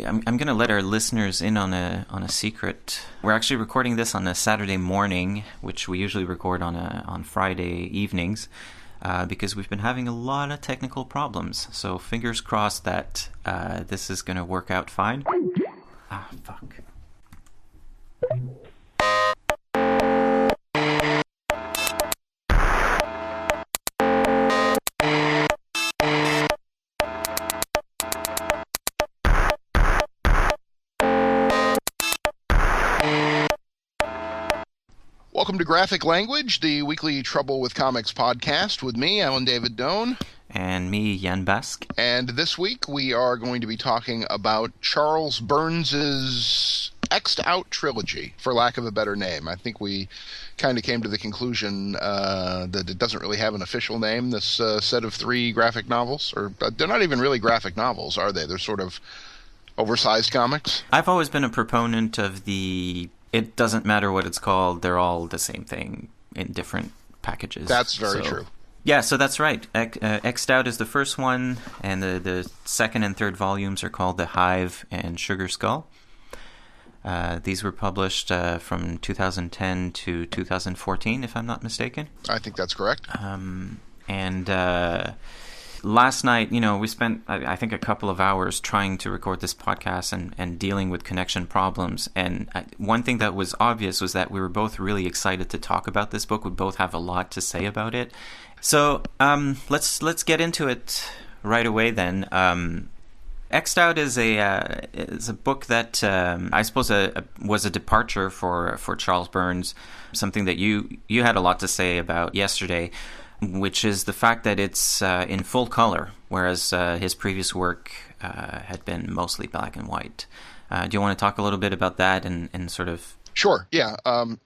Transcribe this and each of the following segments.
I'm going to let our listeners in on a secret. We're actually recording this on a Saturday morning, which we usually record on Friday evenings, because we've been having a lot of technical problems. So fingers crossed that this is going to work out fine. Ah, fuck. Welcome to Graphic Language, the weekly Trouble with Comics podcast with me, Alan David Doan. And me, Jan Bask. And this week we are going to be talking about Charles Burns's X'd Out trilogy, for lack of a better name. I think we kind of came to the conclusion that it doesn't really have an official name, this set of 3 graphic novels. Or they're not even really graphic novels, are they? They're sort of oversized comics. I've always been a proponent of it doesn't matter what it's called, they're all the same thing in different packages. That's very true. Yeah, so that's right. X'd Out is the first one, and the second and third volumes are called The Hive and Sugar Skull. These were published from 2010 to 2014, if I'm not mistaken. I think that's correct. Last night, we spent, I think, a couple of hours trying to record this podcast and dealing with connection problems. And one thing that was obvious was that we were both really excited to talk about this book. We both have a lot to say about it. So let's get into it right away then. X'd Out is a book that I suppose was a departure for Charles Burns, something that you had a lot to say about yesterday, which is the fact that it's in full color, whereas his previous work had been mostly black and white. Do you want to talk a little bit about that and sort of... Sure, yeah.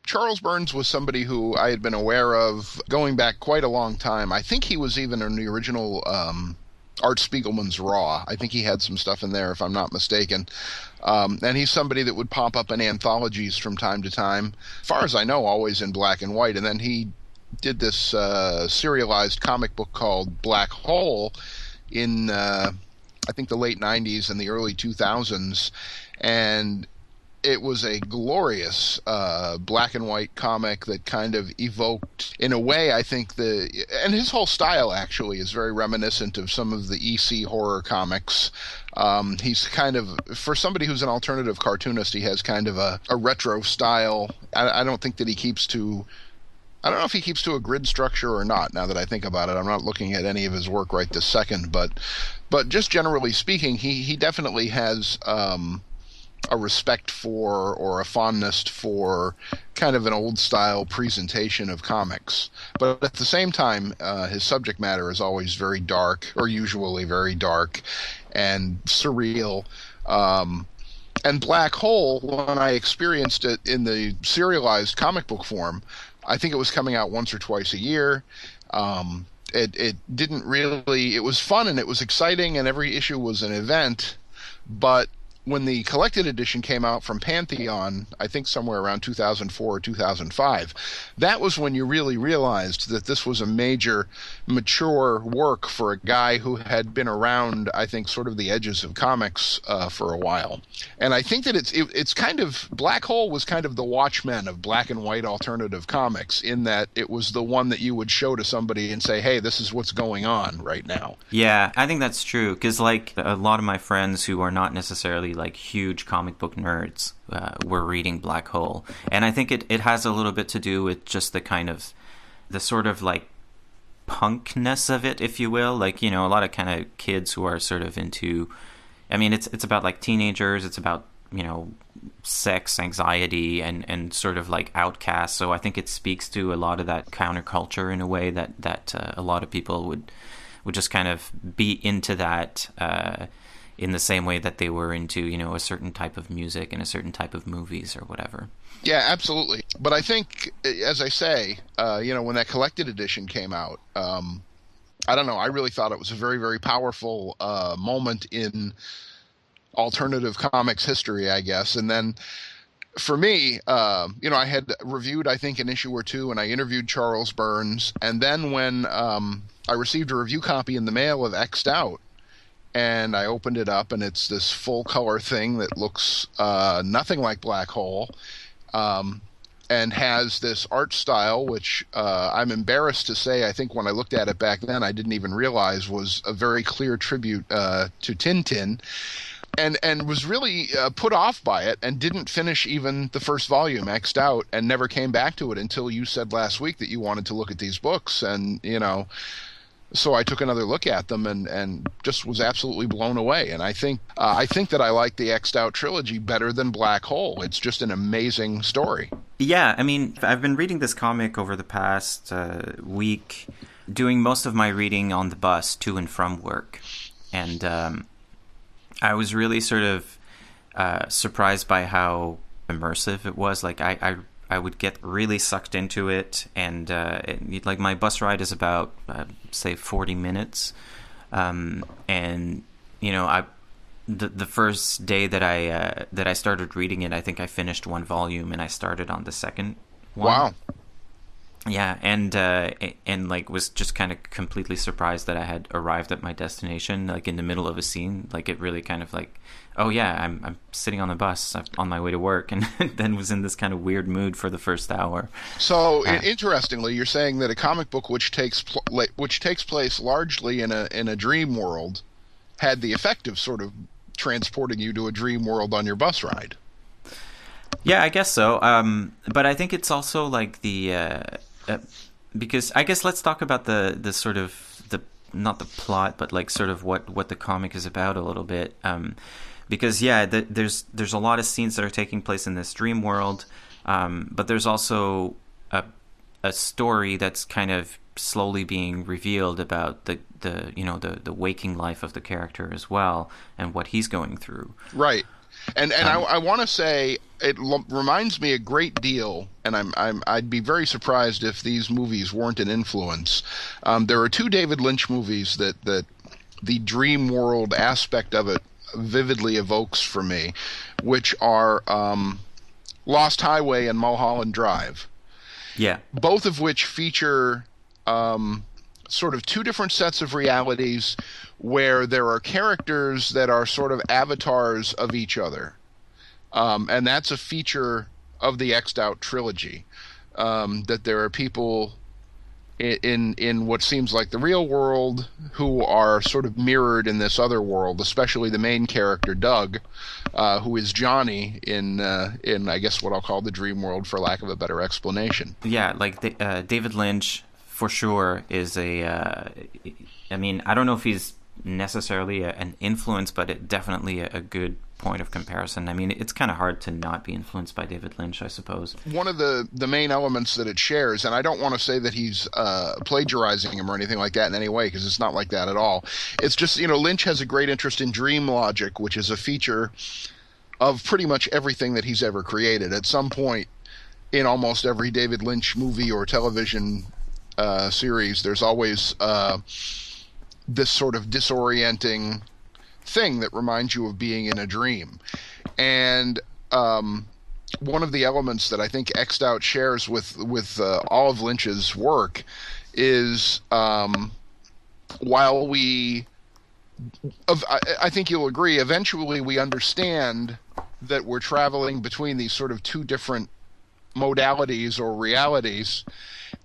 Charles Burns was somebody who I had been aware of going back quite a long time. I think he was even in the original Art Spiegelman's Raw. I think he had some stuff in there, if I'm not mistaken. And he's somebody that would pop up in anthologies from time to time. As far as I know, always in black and white. And then he did this serialized comic book called Black Hole in, I think, the late 90s and the early 2000s. And it was a glorious black and white comic that kind of evoked, in a way, I think, and his whole style actually is very reminiscent of some of the EC horror comics. He's kind of, for somebody who's an alternative cartoonist, he has kind of a retro style. I don't think that he keeps to... I don't know if he keeps to a grid structure or not, now that I think about it. I'm not looking at any of his work right this second, but just generally speaking, he definitely has a respect for, or a fondness for, kind of an old-style presentation of comics. But at the same time, his subject matter is always very dark, or usually very dark, and surreal. And Black Hole, when I experienced it in the serialized comic book form, I think it was coming out once or twice a year. It didn't really... It was fun and it was exciting and every issue was an event, but when the collected edition came out from Pantheon, I think somewhere around 2004 or 2005, that was when you really realized that this was a major, mature work for a guy who had been around, I think, sort of the edges of comics for a while. And I think that it's kind of... Black Hole was kind of the Watchmen of black and white alternative comics, in that it was the one that you would show to somebody and say, hey, this is what's going on right now. Yeah, I think that's true, because like a lot of my friends who are not necessarily like huge comic book nerds were reading Black Hole, and I think it has a little bit to do with just the kind of the sort of like punkness of it, if you will, like, a lot of kind of kids who are sort of into, I mean, it's about like teenagers, it's about sex, anxiety, and sort of like outcasts. So I think it speaks to a lot of that counterculture in a way that a lot of people would just kind of be into that in the same way that they were into, a certain type of music and a certain type of movies or whatever. Yeah, absolutely. But I think, as I say, when that collected edition came out, I don't know, I really thought it was a very, very powerful moment in alternative comics history, I guess. And then for me, I had reviewed, I think, an issue or two, and I interviewed Charles Burns. And then when I received a review copy in the mail of X'd Out, and I opened it up, and it's this full color thing that looks nothing like Black Hole, um, and has this art style, which I'm embarrassed to say, I think when I looked at it back then, I didn't even realize was a very clear tribute to Tintin, and was really put off by it, and didn't finish even the first volume, X'd out, and never came back to it until you said last week that you wanted to look at these books, and so I took another look at them, and just was absolutely blown away. And I think that I like the X'd Out trilogy better than Black Hole. It's just an amazing story. Yeah, I mean, I've been reading this comic over the past week, doing most of my reading on the bus to and from work, and I was really sort of surprised by how immersive it was. Like I would get really sucked into it, and like my bus ride is about say 40 minutes, and I the first day that I started reading it, I think I finished one volume and I started on the second one. Wow. Yeah, and like was just kind of completely surprised that I had arrived at my destination, like in the middle of a scene. Like it really kind of like, oh yeah, I'm sitting on the bus on my way to work, and then was in this kind of weird mood for the first hour. So interestingly, you're saying that a comic book which takes place largely in a dream world had the effect of sort of transporting you to a dream world on your bus ride. Yeah, I guess so. But I think it's also like because I guess let's talk about the sort of not the plot, but like sort of what the comic is about a little bit. Because there's a lot of scenes that are taking place in this dream world, but there's also a story that's kind of slowly being revealed about the waking life of the character as well, and what he's going through. Right. And I want to say it reminds me a great deal, and I'd be very surprised if these movies weren't an influence. There are two David Lynch movies that the dream world aspect of it vividly evokes for me, which are Lost Highway and Mulholland Drive. Yeah. Both of which feature sort of two different sets of realities where there are characters that are sort of avatars of each other. And that's a feature of the X'd Out trilogy, that there are people in what seems like the real world who are sort of mirrored in this other world, especially the main character, Doug, who is Johnny in I guess what I'll call the dream world, for lack of a better explanation. Yeah, like David Lynch, for sure, is I mean, I don't know if he's necessarily an influence, but definitely a good point of comparison. I mean, it's kind of hard to not be influenced by David Lynch, I suppose. One of the main elements that it shares, and I don't want to say that he's plagiarizing him or anything like that in any way, because it's not like that at all. It's just, Lynch has a great interest in dream logic, which is a feature of pretty much everything that he's ever created. At some point in almost every David Lynch movie or television series, there's always this sort of disorienting thing that reminds you of being in a dream. And one of the elements that I think X'd Out shares with all of Lynch's work is while I think you'll agree, eventually we understand that we're traveling between these sort of two different modalities or realities,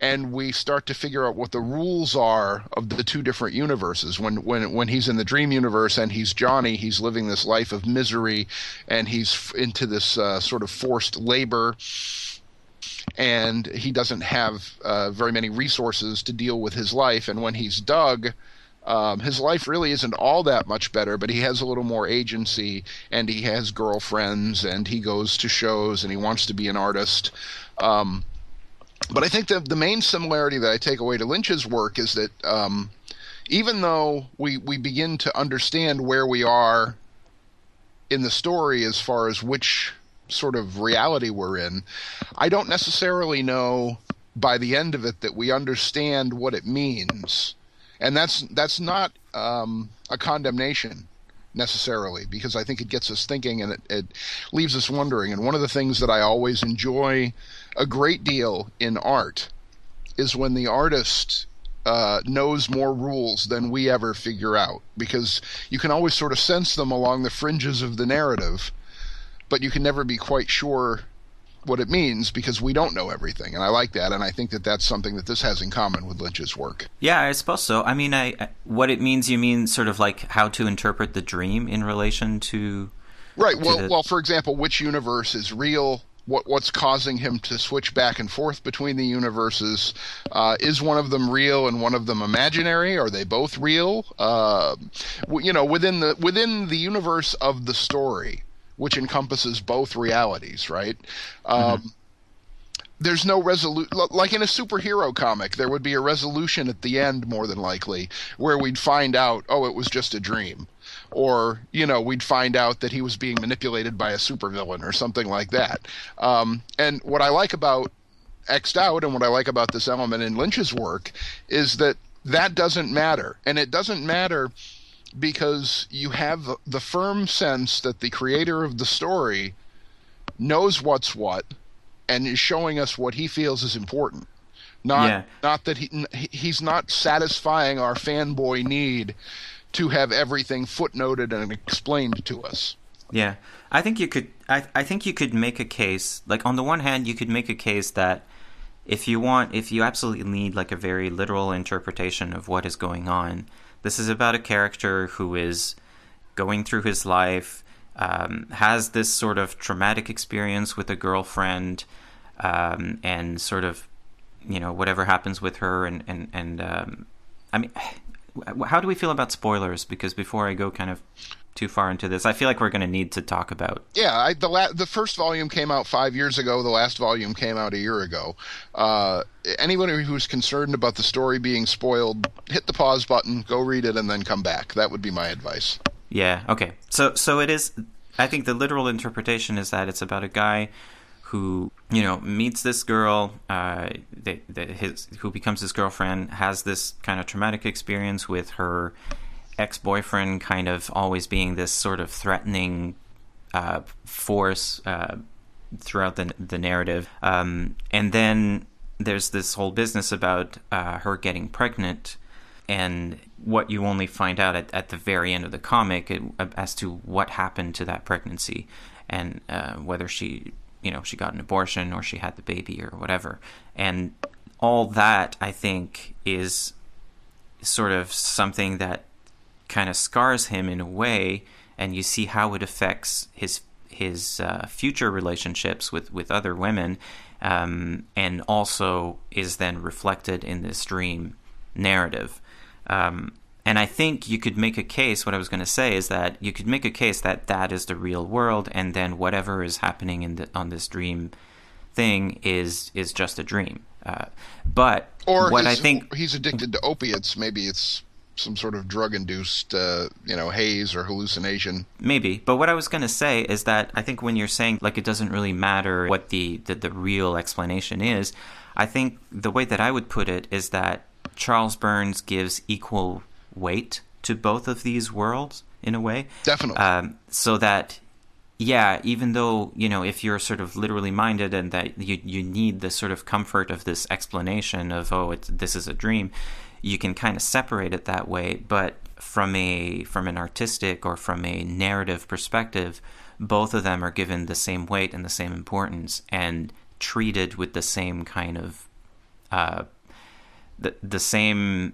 and we start to figure out what the rules are of the two different universes. When he's in the dream universe and he's Johnny, he's living this life of misery, and he's into this sort of forced labor, and he doesn't have very many resources to deal with his life. And when he's Doug, his life really isn't all that much better, but he has a little more agency, and he has girlfriends, and he goes to shows, and he wants to be an artist. But I think the main similarity that I take away to Lynch's work is that even though we begin to understand where we are in the story as far as which sort of reality we're in, I don't necessarily know by the end of it that we understand what it means. And that's not a condemnation necessarily, because I think it gets us thinking, and it leaves us wondering. And one of the things that I always enjoy a great deal in art is when the artist knows more rules than we ever figure out, because you can always sort of sense them along the fringes of the narrative, but you can never be quite sure what it means because we don't know everything. And I like that, and I think that that's something that this has in common with Lynch's work. Yeah, I suppose so. I mean, what it means, you mean sort of like how to interpret the dream in relation to... Right. Well, for example, which universe is real? What's causing him to switch back and forth between the universes? Is one of them real and one of them imaginary? Are they both real? Within the universe of the story, which encompasses both realities, right? There's no resolution. Like in a superhero comic, there would be a resolution at the end, more than likely, where we'd find out, oh, it was just a dream. Or, we'd find out that he was being manipulated by a supervillain or something like that. And what I like about X'd Out and what I like about this element in Lynch's work is that doesn't matter. And it doesn't matter because you have the firm sense that the creator of the story knows what's what and is showing us what he feels is important. Not that he's not satisfying our fanboy need to have everything footnoted and explained to us. Yeah, I think you could. I think you could make a case. Like on the one hand, you could make a case that if you absolutely need like a very literal interpretation of what is going on, this is about a character who is going through his life, has this sort of traumatic experience with a girlfriend, and sort of, whatever happens with her, and I mean. How do we feel about spoilers? Because before I go kind of too far into this, I feel like we're going to need to talk about... Yeah, the first volume came out 5 years ago. The last volume came out a year ago. Anyone who's concerned about the story being spoiled, hit the pause button, go read it, and then come back. That would be my advice. Yeah, okay. So it is... I think the literal interpretation is that it's about a guy who, meets this girl, who becomes his girlfriend, has this kind of traumatic experience with her ex-boyfriend kind of always being this sort of threatening force throughout the narrative. And then there's this whole business about her getting pregnant, and what you only find out at the very end of the comic as to what happened to that pregnancy, and whether she got an abortion or she had the baby or whatever. And all that, I think, is sort of something that kind of scars him in a way, and you see how it affects his future relationships with other women, and also is then reflected in this dream narrative. And I think you could make a case, what I was going to say is that you could make a case that is the real world, and then whatever is happening on this dream thing is just a dream. But or what I think... he's addicted to opiates. Maybe it's some sort of drug-induced, haze or hallucination. Maybe. But what I was going to say is that I think when you're saying, like, it doesn't really matter what the real explanation is, I think the way that I would put it is that Charles Burns gives equal weight to both of these worlds in a way. Definitely. So that, yeah, even though, if you're sort of literally minded and that you need the sort of comfort of this explanation of, this is a dream, you can kind of separate it that way. But from an artistic or from a narrative perspective, both of them are given the same weight and the same importance and treated with the same kind of the same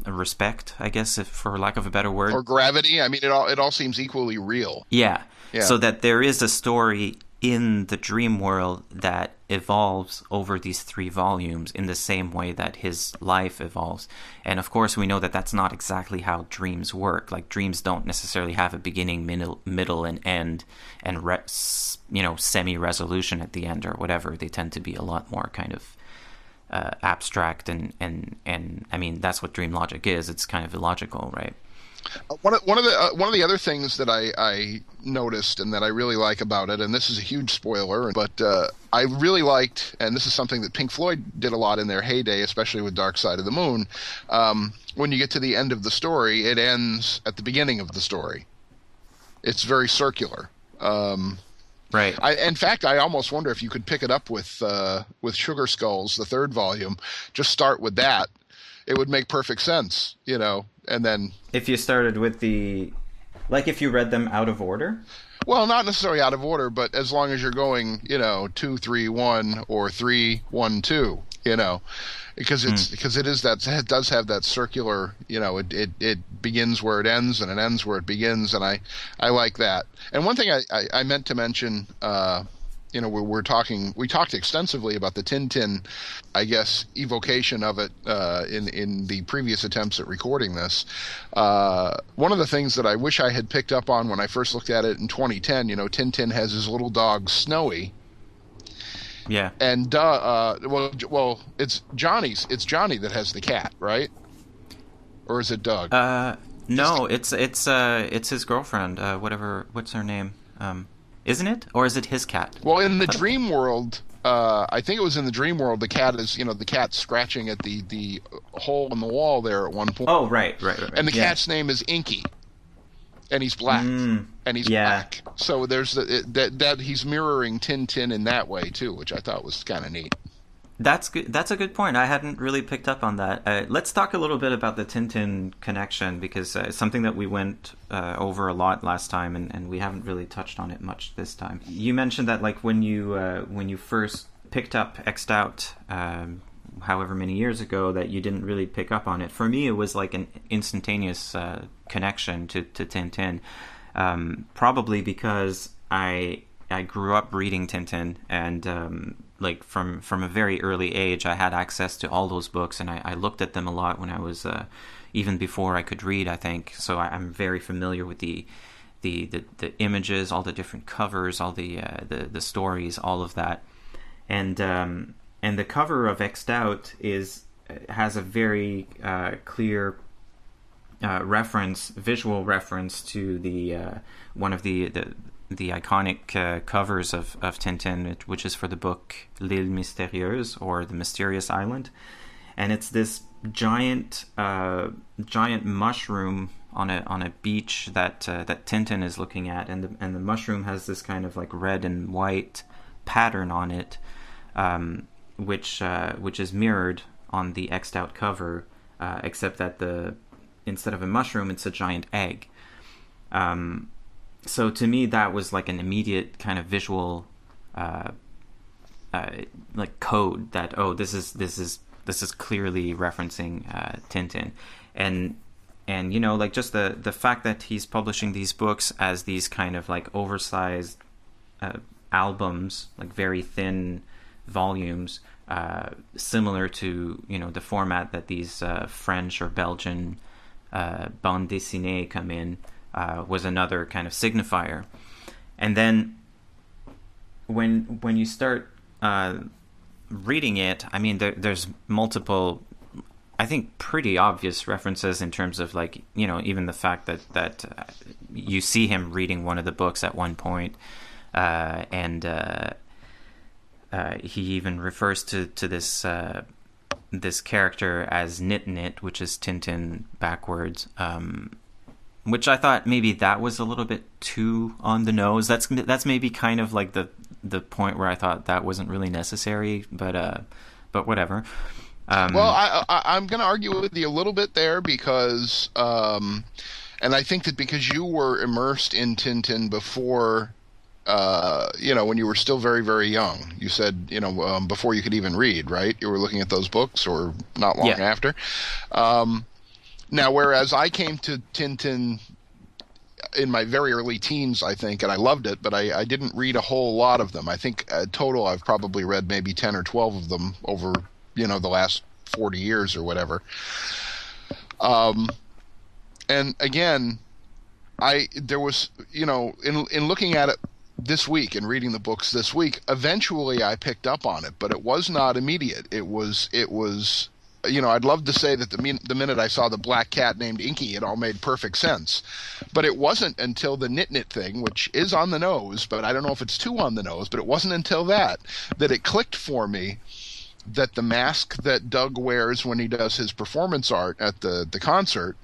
respect, I guess, if, for lack of a better word, or gravity. I mean, it all seems equally real. Yeah. So that there is a story in the dream world that evolves over these 3 volumes in the same way that his life evolves. And of course, we know that that's not exactly how dreams work. Like, dreams don't necessarily have a beginning, middle, and end, and semi-resolution at the end or whatever. They tend to be a lot more kind of abstract, and I mean, that's what dream logic is. It's kind of illogical, right? One of the other things that I noticed and that I really like about it, and this is a huge spoiler, but I really liked, and this is something that Pink Floyd did a lot in their heyday, especially with Dark Side of the Moon. When you get to the end of the story, it ends at the beginning of the story. It's very circular. Right. In fact, I almost wonder if you could pick it up with Sugar Skulls, the third volume. Just start with that. It would make perfect sense, and then. If you started with like if you read them out of order? Well, not necessarily out of order, but as long as you're going, 2, 3, 1 or 3, 1, 2, because it does have that circular, it begins where it ends and it ends where it begins, and I like that. And one thing I meant to mention, we talked extensively about the Tintin, I guess, evocation of it in the previous attempts at recording this. One of the things that I wish I had picked up on when I first looked at it in 2010, Tintin has his little dog Snowy. Yeah. And it's Johnny that has the cat, right? Or is it Doug? No, it's his girlfriend. What's her name? Isn't it? Or is it his cat? Well, in the dream world, I think it was in the dream world, the cat is, the cat scratching at the hole in the wall there at one point. Oh, right. And the cat's name is Inky. And he's black. And he's black. So there's that he's mirroring Tintin in that way, too, which I thought was kind of neat. That's good. That's a good point. I hadn't really picked up on that. Let's talk a little bit about the Tintin connection, because it's something that we went over a lot last time, and we haven't really touched on it much this time. You mentioned that, like, when you first picked up X'd Out, however many years ago, that you didn't really pick up on it. For me, it was like an instantaneous connection to Tintin, probably because I grew up reading Tintin, and like from a very early age, I had access to all those books, and I looked at them a lot when I was even before I could read, I think. So I'm very familiar with the images, all the different covers, all the stories, all of that, and the cover of X'd Out has a very clear visual reference to the one of the iconic covers of Tintin, which is for the book L'Île Mystérieuse, or The Mysterious Island, and it's this giant mushroom on a beach that Tintin is looking at, and the mushroom has this kind of like red and white pattern on it, which is mirrored on the X'd Out cover, except that instead of a mushroom, it's a giant egg. So to me, that was like an immediate kind of visual, like code that, oh, this is clearly referencing Tintin, and like just the fact that he's publishing these books as these kind of like oversized albums, like very thin volumes, similar to the format that these French or Belgian bande dessinée come in. Was another kind of signifier. And then when you start reading it, I mean, there's multiple, I think, pretty obvious references in terms of, like, even the fact that you see him reading one of the books at one point, and he even refers to this character as Nit, which is Tintin backwards. Which I thought maybe that was a little bit too on the nose. That's maybe kind of like the point where I thought that wasn't really necessary, but whatever. Well, I'm going to argue with you a little bit there, because, and I think that because you were immersed in Tintin before, when you were still very, very young. You said, before you could even read, right? You were looking at those books, or not long after. Now, whereas I came to Tintin in my very early teens, I think, and I loved it, but I didn't read a whole lot of them. I think total I've probably read maybe 10 or 12 of them over, the last 40 years or whatever. And again, there was, in looking at it this week and reading the books this week, eventually I picked up on it, but it was not immediate. It was I'd love to say that the minute I saw the black cat named Inky, it all made perfect sense. But it wasn't until the Nit thing, which is on the nose, but I don't know if it's too on the nose, but it wasn't until that it clicked for me that the mask that Doug wears when he does his performance art at the concert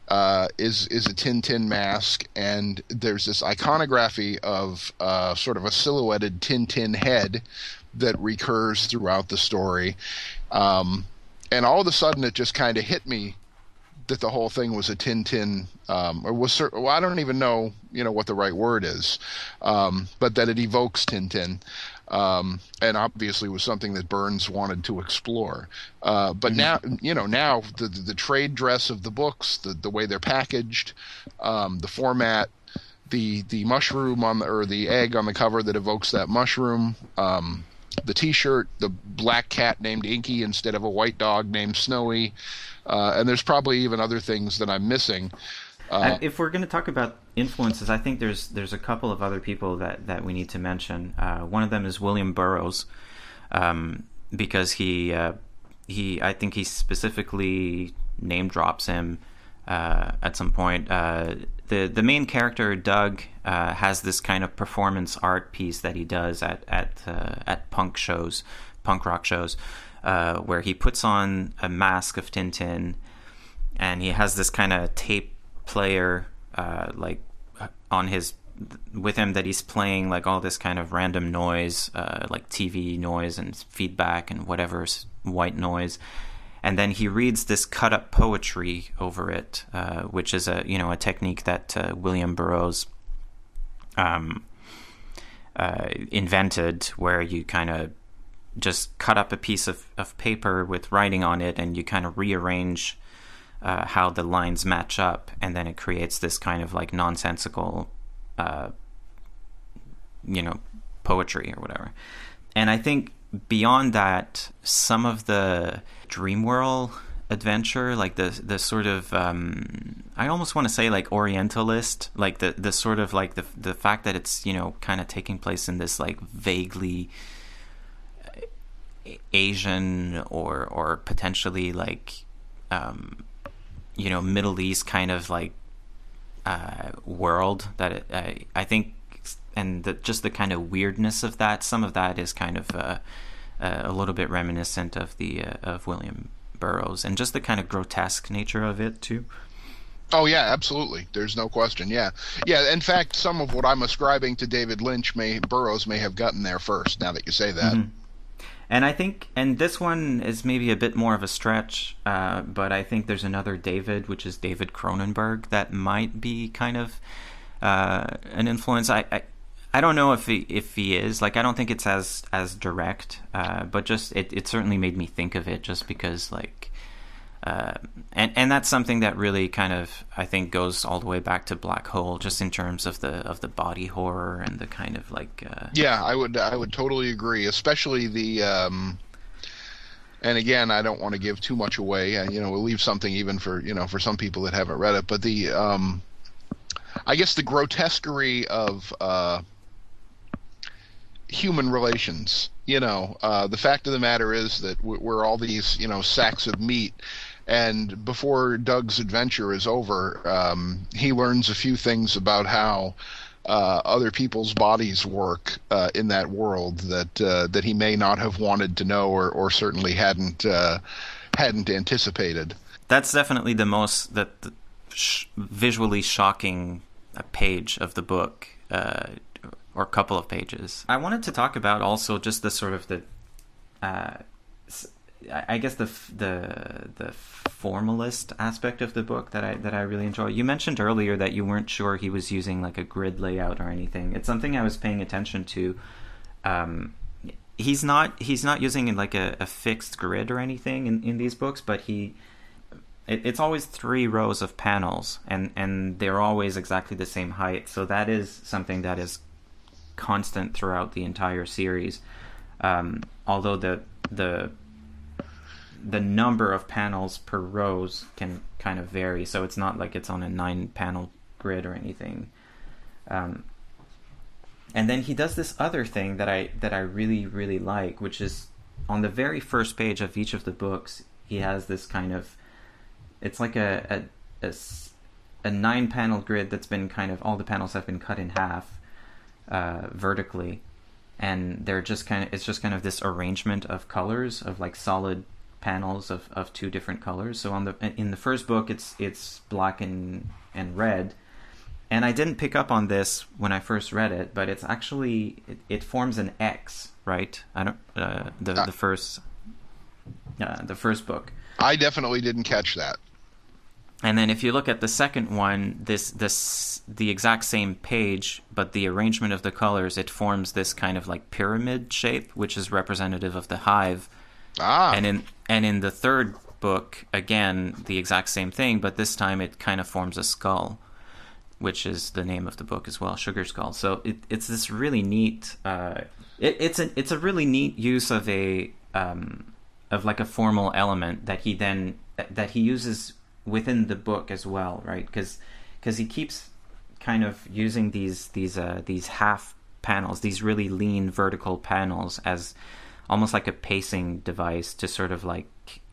is a Tintin mask, and there's this iconography of sort of a silhouetted Tintin head that recurs throughout the story. And all of a sudden, it just kind of hit me that the whole thing was a Tintin, or was well, I don't even know, what the right word is, but that it evokes Tintin, and obviously was something that Burns wanted to explore. But now, now the trade dress of the books, the way they're packaged, the format, the mushroom or the egg on the cover that evokes that mushroom. The T-shirt, the black cat named Inky instead of a white dog named Snowy, and there's probably even other things that I'm missing. If we're going to talk about influences, I think there's a couple of other people that we need to mention. One of them is William Burroughs, because he I think he specifically name drops him at some point. The main character, Doug, has this kind of performance art piece that he does at punk rock shows, where he puts on a mask of Tintin, and he has this kind of tape player with him that he's playing like all this kind of random noise, like TV noise and feedback and whatever's white noise. And then he reads this cut-up poetry over it, which is a technique that William Burroughs invented, where you kind of just cut up a piece of paper with writing on it, and you kind of rearrange how the lines match up, and then it creates this kind of like nonsensical, poetry or whatever. And I think beyond that, some of the Dreamworld adventure, like the sort of I almost want to say like Orientalist, like the sort of like the fact that it's kind of taking place in this like vaguely Asian or potentially like Middle East kind of like world that I think, and just the kind of weirdness of that, some of that is kind of a little bit reminiscent of of William Burroughs, and just the kind of grotesque nature of it too. Oh yeah, absolutely. There's no question. Yeah. In fact, some of what I'm ascribing to David Lynch Burroughs may have gotten there first. Now that you say that. Mm-hmm. And I think, and this one is maybe a bit more of a stretch, but I think there's another David, which is David Cronenberg, that might be kind of an influence. I don't know if he is, like, I don't think it's as direct, but just it certainly made me think of it, just because like, and that's something that really kind of, I think, goes all the way back to Black Hole, just in terms of the body horror and the kind of like. Yeah, I would totally agree, especially the. And again, I don't want to give too much away. We'll leave something even for for some people that haven't read it. But the, I guess the grotesquerie of human relations. The fact of the matter is that we're all these sacks of meat. And before Doug's adventure is over, he learns a few things about how other people's bodies work in that world that he may not have wanted to know, or certainly hadn't anticipated. That's definitely the most visually shocking page of the book, or couple of pages. I wanted to talk about also just the sort of I guess the formalist aspect of the book that I really enjoy. You mentioned earlier that you weren't sure he was using like a grid layout or anything. It's something I was paying attention to. He's not using like a fixed grid or anything in these books, but it's always 3 rows of panels, and they're always exactly the same height. So that is something that is constant throughout the entire series. Although the number of panels per rows can kind of vary, so it's not like it's on a 9-panel grid or anything. And then he does this other thing that I really, really like, which is on the very first page of each of the books, he has this kind of, it's like a 9-panel grid that's been kind of, all the panels have been cut in half vertically, and they're just kind of, it's just kind of this arrangement of colors of like solid panels of two different colors. So in the first book, it's black and red, and I didn't pick up on this when I first read it, but it's actually it forms an X, right? I don't the first book. I definitely didn't catch that. And then if you look at the second one, the exact same page, but the arrangement of the colors, it forms this kind of like pyramid shape, which is representative of the hive. And in the third book, again, the exact same thing, but this time it kind of forms a skull, which is the name of the book as well, Sugar Skull. So it's this really neat. It's a really neat use of like a formal element that he uses within the book as well, right? Because he keeps kind of using these half panels, these really lean vertical panels, as almost like a pacing device to sort of like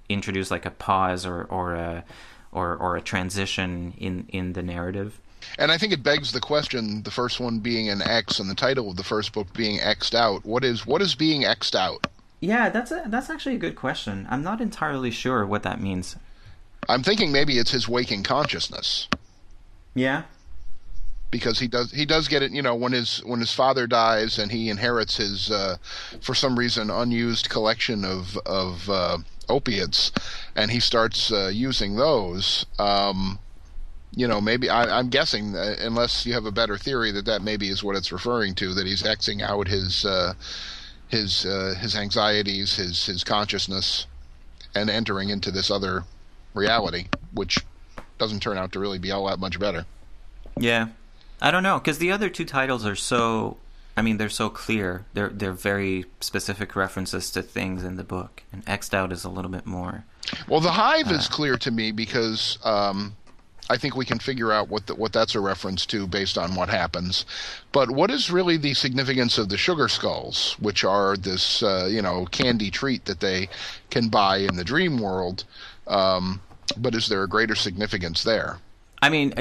introduce like a pause or a transition in the narrative. And I think it begs the question, the first one being an X and the title of the first book being X'd out. What is being X'd out? Yeah, that's actually a good question. I'm not entirely sure what that means. I'm thinking maybe it's his waking consciousness. Yeah. Because he does get it, when his father dies and he inherits his for some reason unused collection of opiates, and he starts using those. Maybe I'm guessing, unless you have a better theory, that maybe is what it's referring to, that he's Xing out his anxieties, his consciousness, and entering into this other reality, which doesn't turn out to really be all that much better. Yeah. I don't know, because the other two titles are they're so clear. They're very specific references to things in the book, and X'd out is a little bit more. Well, the hive is clear to me because I think we can figure out what that's a reference to based on what happens. But what is really the significance of the sugar skulls, which are this candy treat that they can buy in the dream world? But is there a greater significance there? I mean,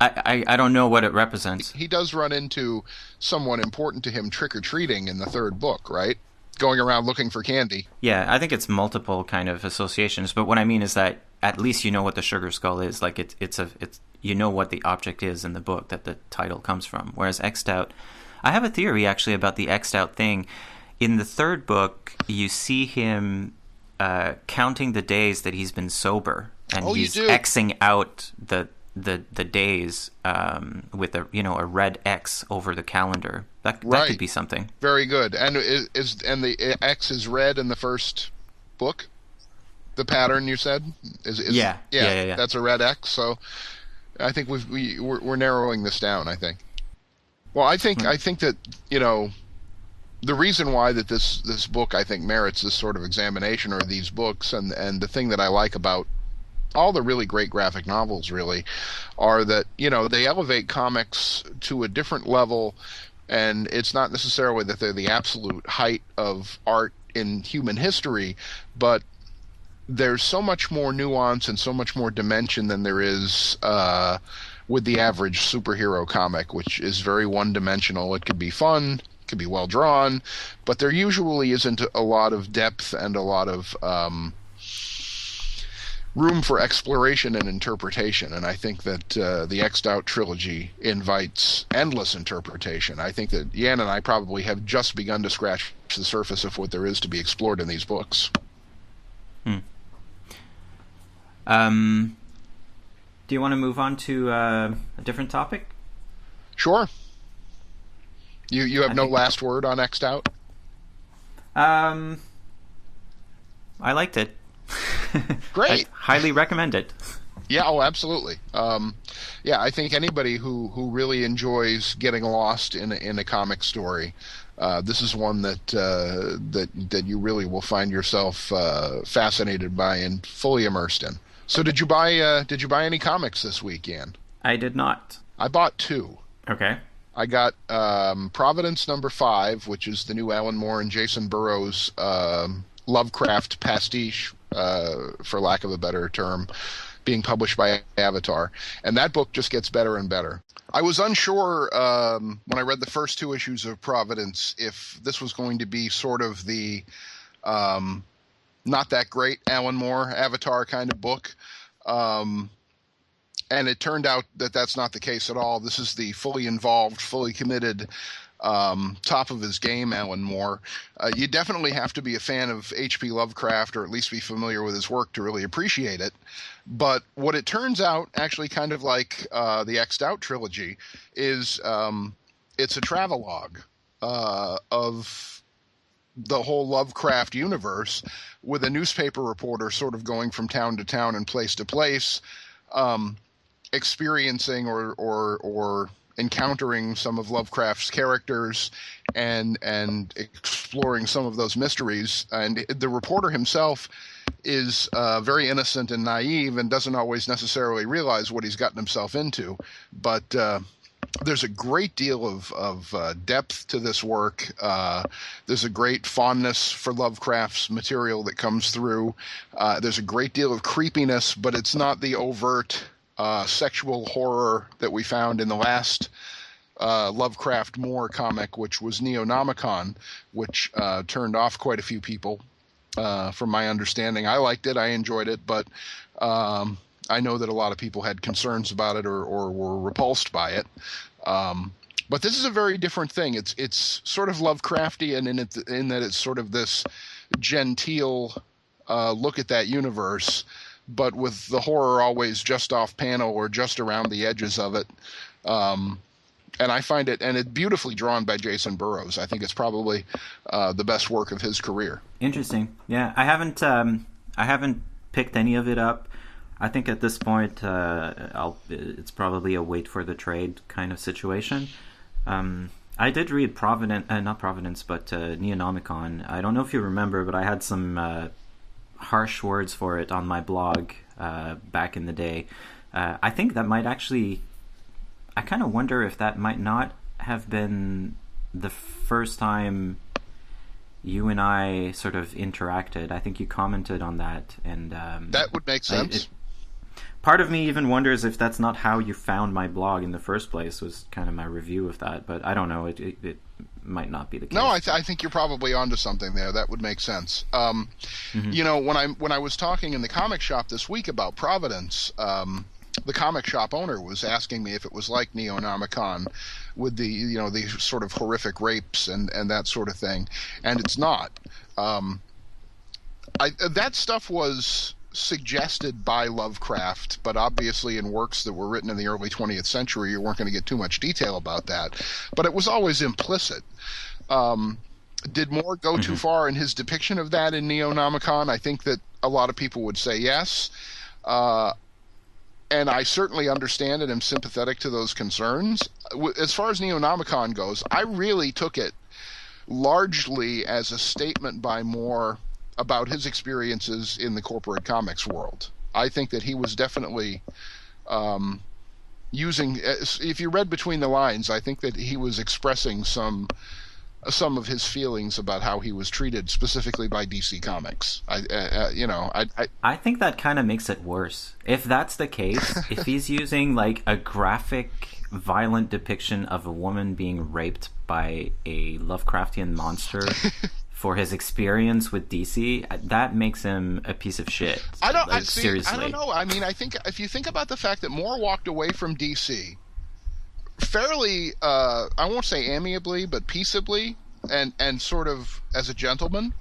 I don't know what it represents. He does run into someone important to him trick-or-treating in the third book, right? Going around looking for candy. Yeah, I think it's multiple kind of associations. But what I mean is that at least you know what the sugar skull is. Like it's you know what the object is in the book that the title comes from. Whereas X'd out, I have a theory actually about the X'd out thing. In the third book, you see him counting the days that he's been sober, and he's Xing out the days with a red X over the calendar. That could be something. Very good. And the X is red in the first book? The pattern you said is yeah. That's a red X. So I think we're narrowing this down. I think. Well, I think that the reason why that this book I think merits this sort of examination are these books, and the thing that I like about all the really great graphic novels really are that they elevate comics to a different level, and it's not necessarily that they're the absolute height of art in human history, but there's so much more nuance and so much more dimension than there is with the average superhero comic, which is very one-dimensional. It could be fun, it could be well drawn, but there usually isn't a lot of depth and a lot of room for exploration and interpretation. And I think that the X'd Out trilogy invites endless interpretation. I think that Yan and I probably have just begun to scratch the surface of what there is to be explored in these books. Do you want to move on to a different topic? Sure. You have no last word on X'd Out? I liked it. Great. I highly recommend it. Yeah, absolutely. I think anybody who really enjoys getting lost in a comic story, this is one that you really will find yourself fascinated by and fully immersed in. So did you buy any comics this week, Yan? I did not. I bought two. Okay. I got Providence #5, which is the new Alan Moore and Jason Burrows Lovecraft pastiche, for lack of a better term, being published by Avatar. And that book just gets better and better. I was unsure when I read the first two issues of Providence if this was going to be sort of the not that great Alan Moore Avatar kind of book. And it turned out that that's not the case at all. This is the fully involved, fully committed, top of his game Alan Moore. You definitely have to be a fan of H.P. Lovecraft, or at least be familiar with his work, to really appreciate it. But what it turns out, actually kind of like the X'd Out trilogy, is it's a travelogue of the whole Lovecraft universe, with a newspaper reporter sort of going from town to town and place to place, experiencing or encountering some of Lovecraft's characters and exploring some of those mysteries. And the reporter himself is very innocent and naive and doesn't always necessarily realize what he's gotten himself into. But there's a great deal of depth to this work. There's a great fondness for Lovecraft's material that comes through. There's a great deal of creepiness, but it's not the overt sexual horror that we found in the last Lovecraft Moore comic, which was Neonomicon, which turned off quite a few people, from my understanding. I liked it. I enjoyed it, but I know that a lot of people had concerns about it or were repulsed by it. But this is a very different thing. It's sort of Lovecraftian in that it's sort of this genteel look at that universe, but with the horror always just off panel or just around the edges of it. And I find it, and it's beautifully drawn by Jason Burrows. I think it's probably the best work of his career. Interesting. Yeah, I haven't picked any of it up. I think at this point, it's probably a wait for the trade kind of situation. I did read not Providence, but Neonomicon. I don't know if you remember, but I had some harsh words for it on my blog back in the day. I think that might actually... I kind of wonder if that might not have been the first time you and I sort of interacted. I think you commented on that, and that would make sense. Part of me even wonders if that's not how you found my blog in the first place, was kind of my review of that, but I don't know. It might not be the case. No, I think you're probably onto something there. That would make sense. You know, when I was talking in the comic shop this week about Providence, the comic shop owner was asking me if it was like Neonomicon with the sort of horrific rapes and that sort of thing, and it's not. That stuff was suggested by Lovecraft, but obviously in works that were written in the early 20th century, you weren't going to get too much detail about that. But it was always implicit. Did Moore go too far in his depiction of that in Neonomicon? I think that a lot of people would say yes. And I certainly understand and am sympathetic to those concerns. As far as Neonomicon goes, I really took it largely as a statement by Moore about his experiences in the corporate comics world. I think that he was definitely using, if you read between the lines, I think that he was expressing some of his feelings about how he was treated specifically by DC Comics. I think that kind of makes it worse. If that's the case, if he's using like a graphic, violent depiction of a woman being raped by a Lovecraftian monster for his experience with DC, that makes him a piece of shit. Seriously. I don't know. I mean, I think if you think about the fact that Moore walked away from DC fairly, I won't say amiably, but peaceably, and sort of as a gentleman,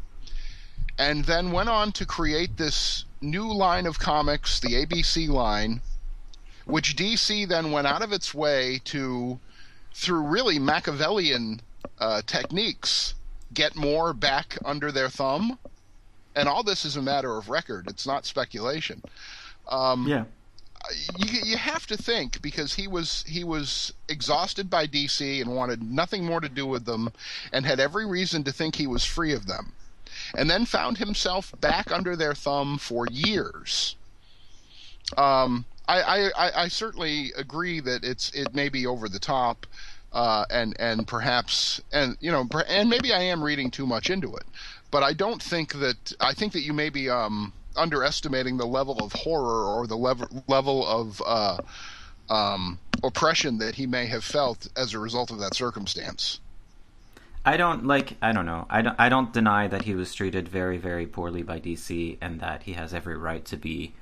and then went on to create this new line of comics, the ABC line, which DC then went out of its way to, through really Machiavellian techniques, get Moore back under their thumb. And all this is a matter of record. It's not speculation. Yeah. You have to think, because he was exhausted by DC and wanted nothing more to do with them, and had every reason to think he was free of them, and then found himself back under their thumb for years. I certainly agree that it may be over the top, and perhaps, and maybe I am reading too much into it, but I don't think that. I think that you may be underestimating the level of horror or the level of oppression that he may have felt as a result of that circumstance. I don't know. I don't deny that he was treated very, very poorly by DC, and that he has every right to be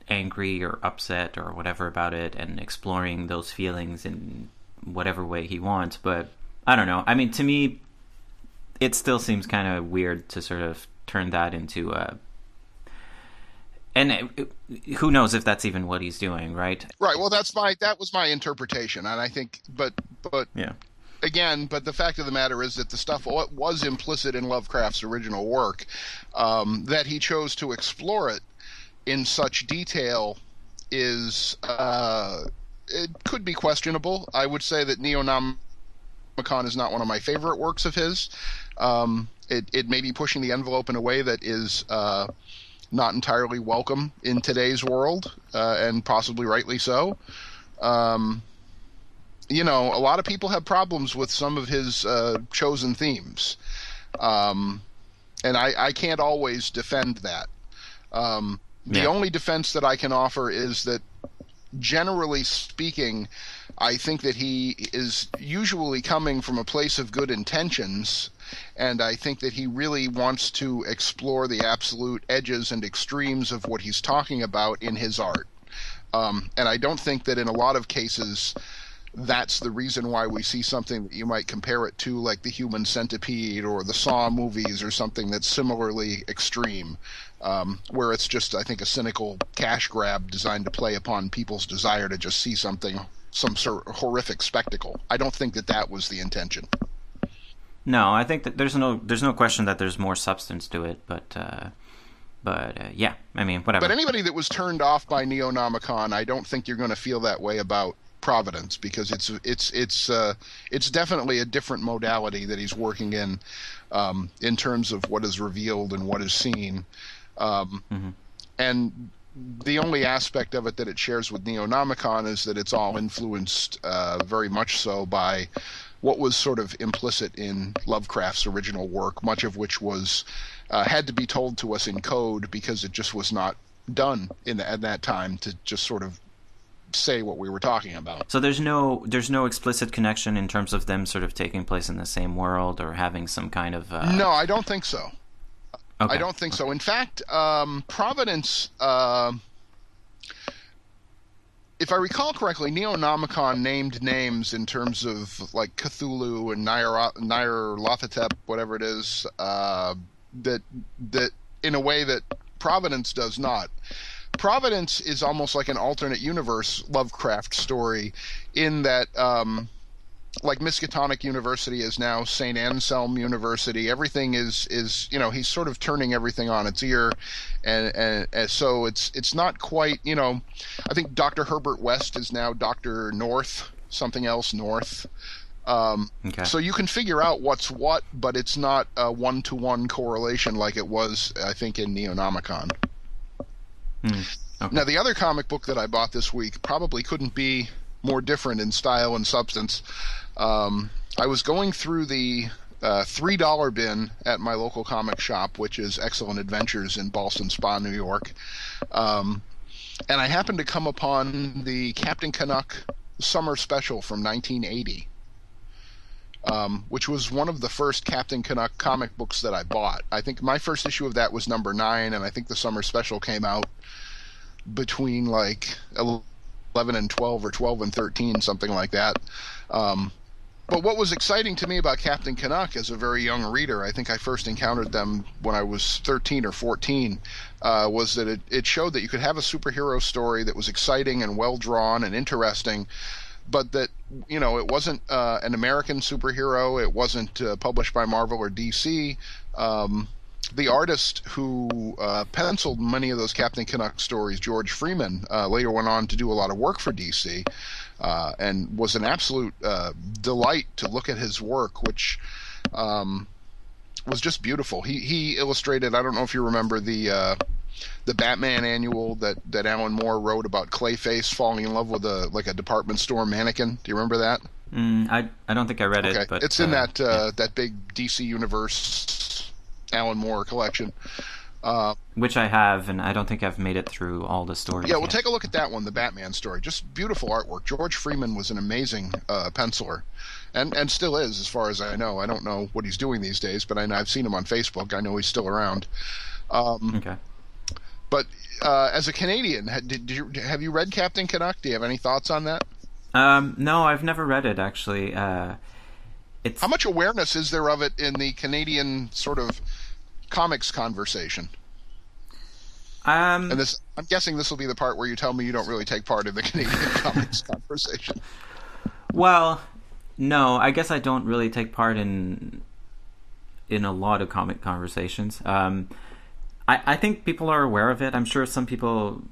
angry or upset or whatever about it, and exploring those feelings in whatever way he wants. But I don't know. I mean, to me, it still seems kind of weird to sort of turn that into a. And who knows if that's even what he's doing, right? Right. Well, that was my interpretation, and I think, but Yeah. again, but the fact of the matter is that the stuff was implicit in Lovecraft's original work. That he chose to explore it in such detail is it could be questionable. I would say that Neonomicon is not one of my favorite works of his. It may be pushing the envelope in a way that is not entirely welcome in today's world, and possibly rightly so. You know, a lot of people have problems with some of his chosen themes, and I can't always defend that. The only defense that I can offer is that, generally speaking, I think that he is usually coming from a place of good intentions, and I think that he really wants to explore the absolute edges and extremes of what he's talking about in his art. And I don't think that in a lot of cases that's the reason why we see something that you might compare it to, like the Human Centipede or the Saw movies or something that's similarly extreme, where it's just, I think, a cynical cash grab designed to play upon people's desire to just see something, some sort of horrific spectacle. I don't think that that was the intention. No, I think that there's no question that there's more substance to it, but yeah, I mean, whatever. But anybody that was turned off by Neonomicon, I don't think you're going to feel that way about Providence, because it's definitely a different modality that he's working in terms of what is revealed and what is seen. And the only aspect of it that it shares with Neonomicon is that it's all influenced very much so by what was sort of implicit in Lovecraft's original work, much of which was had to be told to us in code because it just was not done at that time to just sort of say what we were talking about. So there's no explicit connection in terms of them sort of taking place in the same world or having some kind of No, I don't think so. Okay. I don't think so. In fact, Providence, if I recall correctly, Neonomicon named names in terms of like Cthulhu and Nyarlathotep, whatever it is, that in a way that Providence does not. Providence is almost like an alternate universe Lovecraft story, in that like Miskatonic University is now St. Anselm University. Everything is he's sort of turning everything on its ear, and so it's not quite, I think Dr. Herbert West is now Dr. North, something else North. Okay. So you can figure out what's what, but it's not a one-to-one correlation like it was, I think, in Neonomicon. Okay. Now, the other comic book that I bought this week probably couldn't be more different in style and substance. I was going through the $3 bin at my local comic shop, which is Excellent Adventures in Ballston Spa, New York. And I happened to come upon the Captain Canuck Summer Special from 1980. Which was one of the first Captain Canuck comic books that I bought. I think my first issue of that was number 9, and I think the Summer Special came out between like 11 and 12 or 12 and 13, something like that. But what was exciting to me about Captain Canuck as a very young reader, I think I first encountered them when I was 13 or 14, was that it showed that you could have a superhero story that was exciting and well-drawn and interesting, but that, it wasn't an American superhero. It wasn't published by Marvel or DC. The artist who penciled many of those Captain Canuck stories, George Freeman, later went on to do a lot of work for DC, and was an absolute delight to look at his work, which was just beautiful. He illustrated, I don't know if you remember the Batman annual that Alan Moore wrote about Clayface falling in love with a department store mannequin. Do you remember that? I don't think I read it, but it's in that big DC Universe Alan Moore collection. Which I have, and I don't think I've made it through all the stories Yeah, we'll yet. take a look at that one, the Batman story. Just beautiful artwork. George Freeman was an amazing penciler, and still is, as far as I know. I don't know what he's doing these days, but I've seen him on Facebook. I know he's still around. Okay. But as a Canadian, have you read Captain Canuck? Do you have any thoughts on that? No, I've never read it actually. How It's much awareness is there of it in the Canadian sort of comics conversation? And um, this, I'm guessing this will be the part where you tell me you don't really take part in the Canadian comics conversation. well, no, I guess I don't really take part in a lot of comic conversations. I think people are aware of it. I'm sure some people,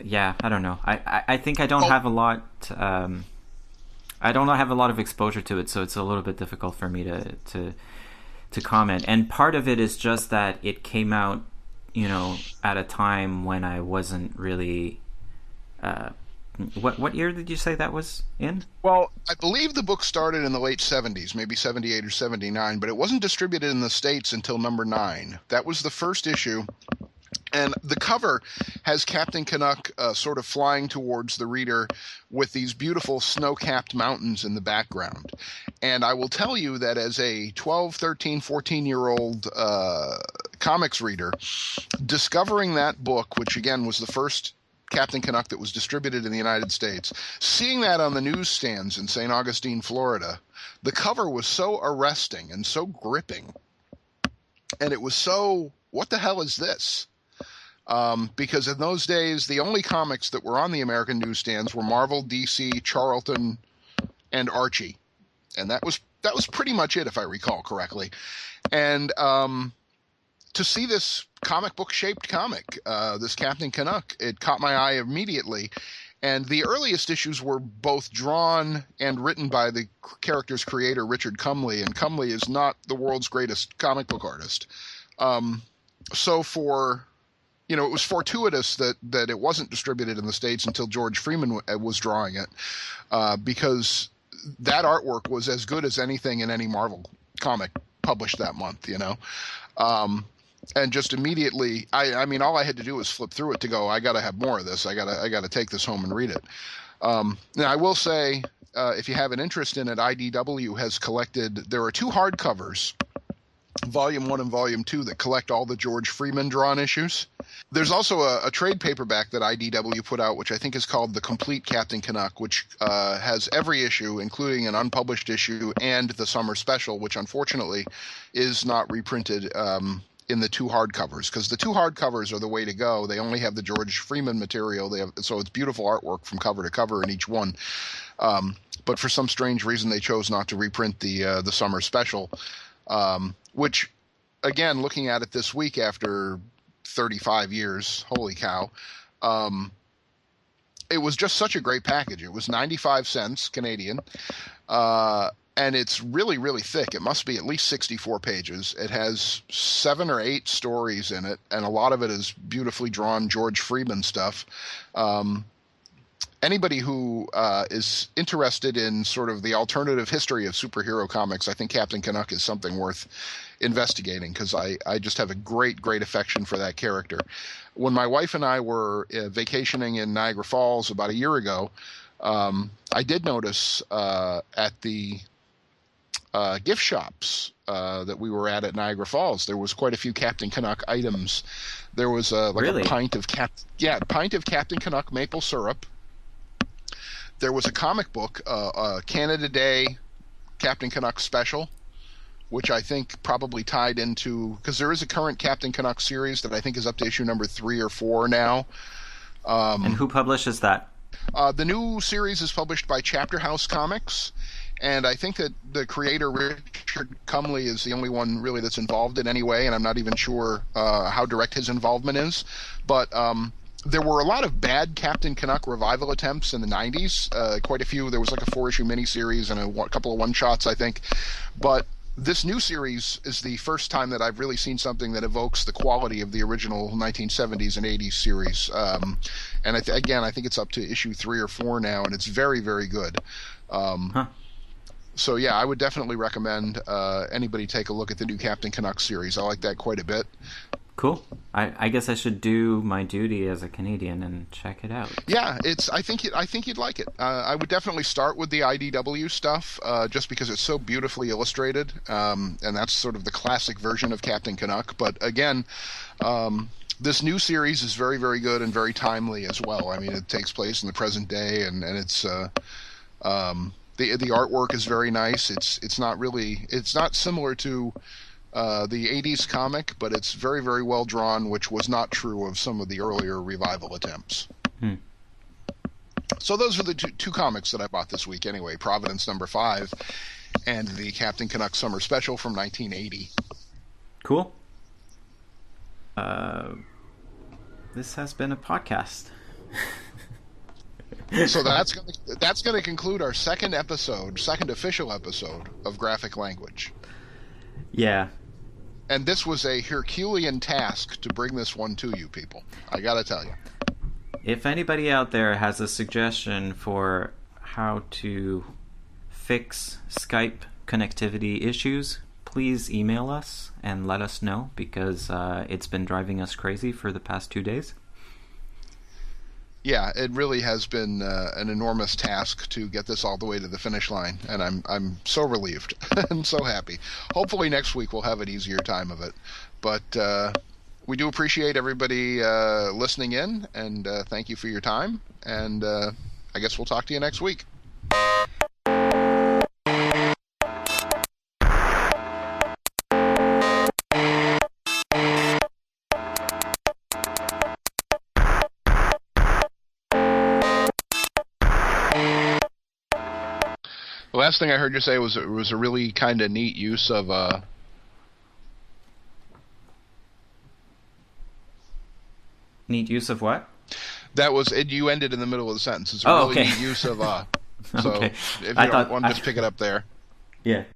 yeah, I don't know. I think I don't Well, have a lot. I don't have a lot of exposure to it, so it's a little bit difficult for me to comment. And part of it is just that it came out, at a time when I wasn't really. Uh, what year did you say that was in? well, I believe the book started in the late 70s, maybe 78 or 79, but it wasn't distributed in the States until number 9. That was the first issue. And the cover has Captain Canuck sort of flying towards the reader with these beautiful snow-capped mountains in the background. And I will tell you that as a 12, 13, 14-year-old comics reader, discovering that book, which again was the first Captain Canuck that was distributed in the United States, seeing that on the newsstands in St. Augustine, Florida, the cover was so arresting and so gripping. And it was so, what the hell is this? Because in those days, the only comics that were on the American newsstands were Marvel, DC, Charlton, and Archie, and that was pretty much it, if I recall correctly. And to see this comic book shaped comic, this Captain Canuck, it caught my eye immediately. And the earliest issues were both drawn and written by the character's creator, Richard Cumley, and Cumley is not the world's greatest comic book artist. So it was fortuitous that it wasn't distributed in the States until George Freeman was drawing it, because that artwork was as good as anything in any Marvel comic published that month, and just immediately, I mean, all I had to do was flip through it to go, I got to have more of this. I got to take this home and read it. Now, I will say, if you have an interest in it, IDW has collected, there are 2 hardcovers, Volume 1 and Volume 2, that collect all the George Freeman drawn issues. There's also a trade paperback that IDW put out, which I think is called The Complete Captain Canuck, which has every issue, including an unpublished issue and the summer special, which unfortunately is not reprinted in the 2 hardcovers, because the 2 hardcovers are the way to go. They only have the George Freeman material. So it's beautiful artwork from cover to cover in each one. But for some strange reason, they chose not to reprint the summer special, which, again, looking at it this week after 35 years, holy cow, it was just such a great package. It was 95 cents Canadian, and it's really, really thick. It must be at least 64 pages. It has 7 or 8 stories in it, and a lot of it is beautifully drawn George Freeman stuff. Anybody who is interested in sort of the alternative history of superhero comics, I think Captain Canuck is something worth investigating, because I just have a great, great affection for that character. When my wife and I were vacationing in Niagara Falls about a year ago, I did notice at the gift shops that we were at Niagara Falls, there was quite a few Captain Canuck items. There was Really? a pint of Captain Canuck maple syrup. There was a comic book, Canada Day Captain Canuck special, which I think probably tied into, because there is a current Captain Canuck series that I think is up to issue number 3 or 4 now. And who publishes that? The new series is published by Chapter House Comics, and I think that the creator, Richard Cumley, is the only one really that's involved in any way, and I'm not even sure how direct his involvement is. But there were a lot of bad Captain Canuck revival attempts in the 90s, quite a few. There was like a 4-issue miniseries and a couple of one-shots, I think. But this new series is the first time that I've really seen something that evokes the quality of the original 1970s and 80s series. And again, I think it's up to issue 3 or 4 now, and it's very, very good. Huh. So yeah, I would definitely recommend anybody take a look at the new Captain Canuck series. I like that quite a bit. Cool. I guess I should do my duty as a Canadian and check it out. Yeah, I think you'd like it. I would definitely start with the IDW stuff, just because it's so beautifully illustrated, and that's sort of the classic version of Captain Canuck. But again, this new series is very, very good and very timely as well. I mean, it takes place in the present day, and it's the artwork is very nice. It's not similar to the 80s comic, but it's very, very well drawn, which was not true of some of the earlier revival attempts. So those are the two comics that I bought this week anyway, Providence #5 and the Captain Canuck Summer Special from 1980. Cool. This has been a podcast. So that's going to conclude our second official episode of Graphic Language. Yeah. And this was a Herculean task to bring this one to you people. I got to tell you. If anybody out there has a suggestion for how to fix Skype connectivity issues, please email us and let us know, because it's been driving us crazy for the past 2 days. Yeah, it really has been an enormous task to get this all the way to the finish line, and I'm so relieved and so happy. Hopefully next week we'll have an easier time of it, but we do appreciate everybody listening in, and thank you for your time, and I guess we'll talk to you next week. The last thing I heard you say was it was a really kind of neat use of Neat use of what? That was it. You ended in the middle of the sentence. It's a really okay. neat use of So Okay. if you want to just pick it up there. Yeah.